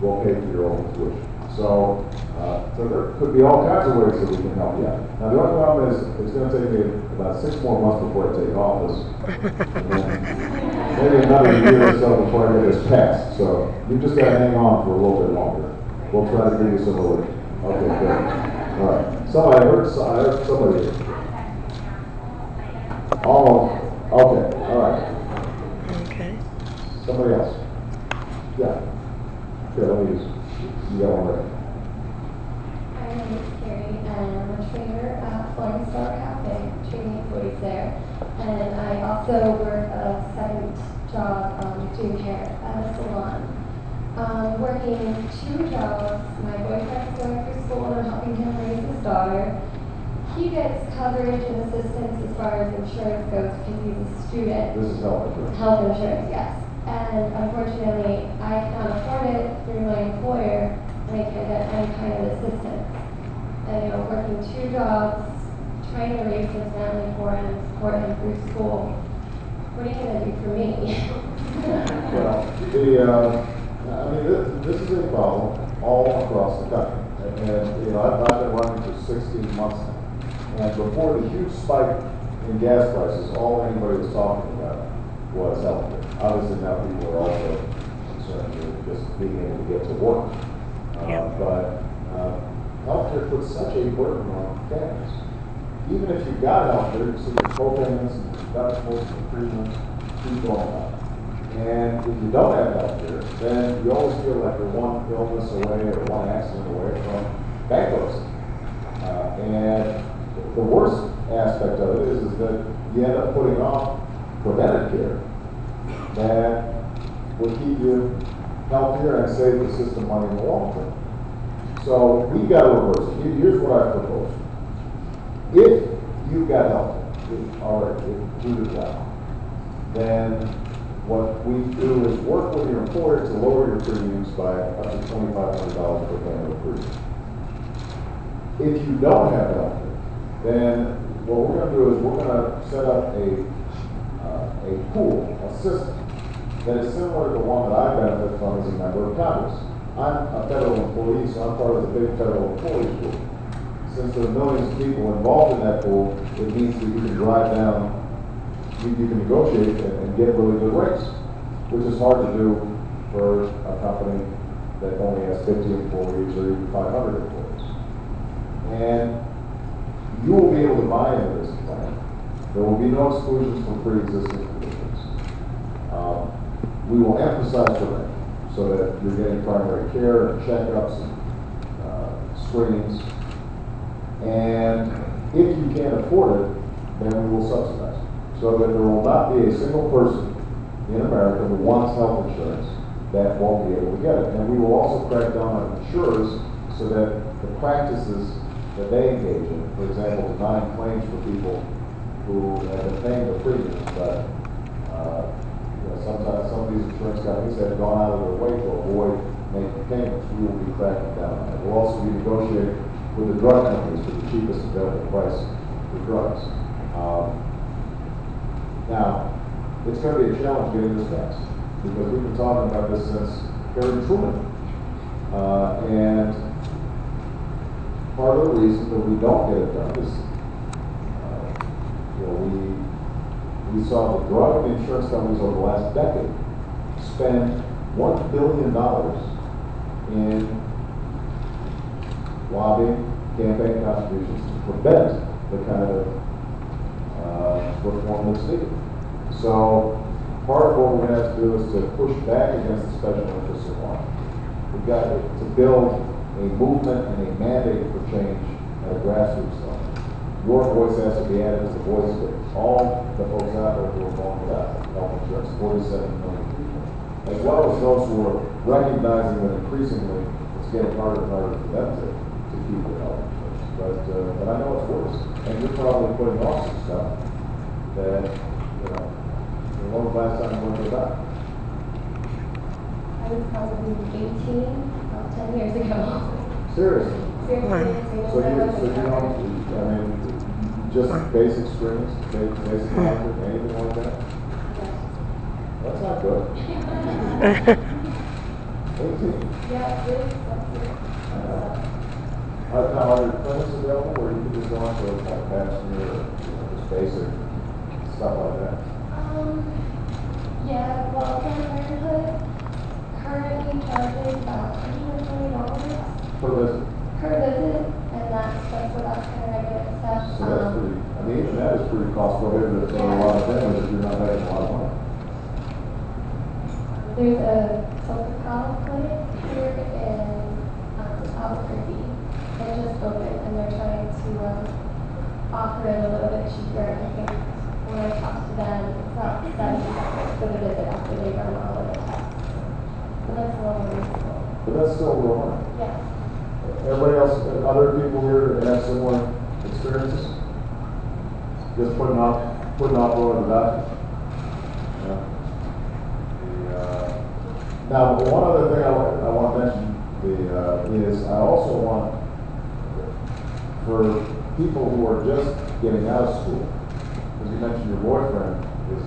will pay for your own tuition. So there could be all kinds of ways that we can help you out. Now, the only problem is it's going to take me about 6 more months before I take office. And then maybe another year or so before I get this passed. So you just got to hang on for a little bit longer. We'll try to give you some relief. Okay, good. All right. I heard somebody. Oh, okay. All right. Okay. Somebody else. Yeah. Here, let me use. You got one ready. My name is Carrie, and I'm a trainer at Flying Star Cafe, training employees there. And I also work a second job doing hair at a salon. Working 2 jobs. My boyfriend's going through school and I'm helping him raise his daughter. He gets coverage and assistance as far as insurance goes because he's a student. This is health insurance. Health insurance, yes. And unfortunately, I cannot afford it through my employer, and I can't get any kind of assistance. And working 2 jobs, trying to raise his family for him, support him through school. What are you going to do for me? Well, this is a problem all across the country. And I've been running for 16 months now. And before the huge spike in gas prices, all anybody was talking about was health care. Obviously now people are also concerned with just being able to get to work. But healthcare puts such a burden on families. Even if you've got healthcare, you see the co-payments and the deductibles and the premiums keep going up. And if you don't have healthcare, then you always feel like you're one illness away or one accident away from bankruptcy. And the worst aspect of it is that you end up putting off preventive care that will keep you healthier and save the system money in the long term. So we've got to reverse it. Here's what I propose. If you've got health already included now, then what we do is work with your employer to lower your premiums by up to $2,500 per family premium. If you don't have health, then what we're going to do is we're going to set up a pool, a system that is similar to the one that I benefit from as a member of Congress. I'm a federal employee, so I'm part of the big federal employees pool. Since there are millions of people involved in that pool, it means that you can drive down, you can negotiate and get really good rates, which is hard to do for a company that only has 50 employees or even 500 employees. And you will be able to buy into this plan. There will be no exclusions from pre-existing conditions. We will emphasize prevention so that you're getting primary care and checkups and screenings. And if you can't afford it, then we will subsidize it. So that there will not be a single person in America who wants health insurance that won't be able to get it. And we will also crack down on insurers so that the practices that they engage in, for example, denying claims for people who have been paying the premiums, but sometimes some of these insurance companies have gone out of their way to avoid making payments. We will be cracking down on that. We'll also be negotiating with the drug companies for the cheapest available price for drugs. Now, it's going to be a challenge getting this passed because we've been talking about this since Harry Truman. And part of the reason that we don't get it done is we saw the drug and insurance companies over the last decade spend $1 billion in lobbying, campaign contributions to prevent the kind of reform that's needed. So part of what we're going to have to do is to push back against the special interests of law. We've got to build a movement and a mandate for change at a grassroots level. Your voice has to be added to the voice of all the folks out there who are going without health insurance, 47 million people, as well as those who are recognizing that increasingly it's getting harder and harder for them to keep their health insurance. But I know it's worse, and you're probably putting off some stuff that, when was the last time you went to the doctor? I was probably 18, about 10 years ago. Seriously? Seriously. So you just basic screens, basic monitoring, anything like that? Yes. That's not good. 18. Yeah, really expensive. Now, are there clinics available where you can just go into like passenger or just basic stuff like that? Yeah, well, Planned Parenthood currently charges about $120 Per visit. per visit, and that's just for that kind of regular stuff. So that's pretty, I mean, even that is pretty cost prohibitive for a lot of families if you're not making a lot of money. There's a Topical clinic here in Albuquerque that just opened, and they're trying to offer it a little bit cheaper. I think when I talked to them, it's about $70 for the visit after they run all of the tests. So that's a little reasonable. But that's still real money. Yeah. Everybody else, other people here have similar experiences? Just putting off going to the doctor? Yeah. Now, one other thing I want to mention is I also want, for people who are just getting out of school, because you mentioned your boyfriend is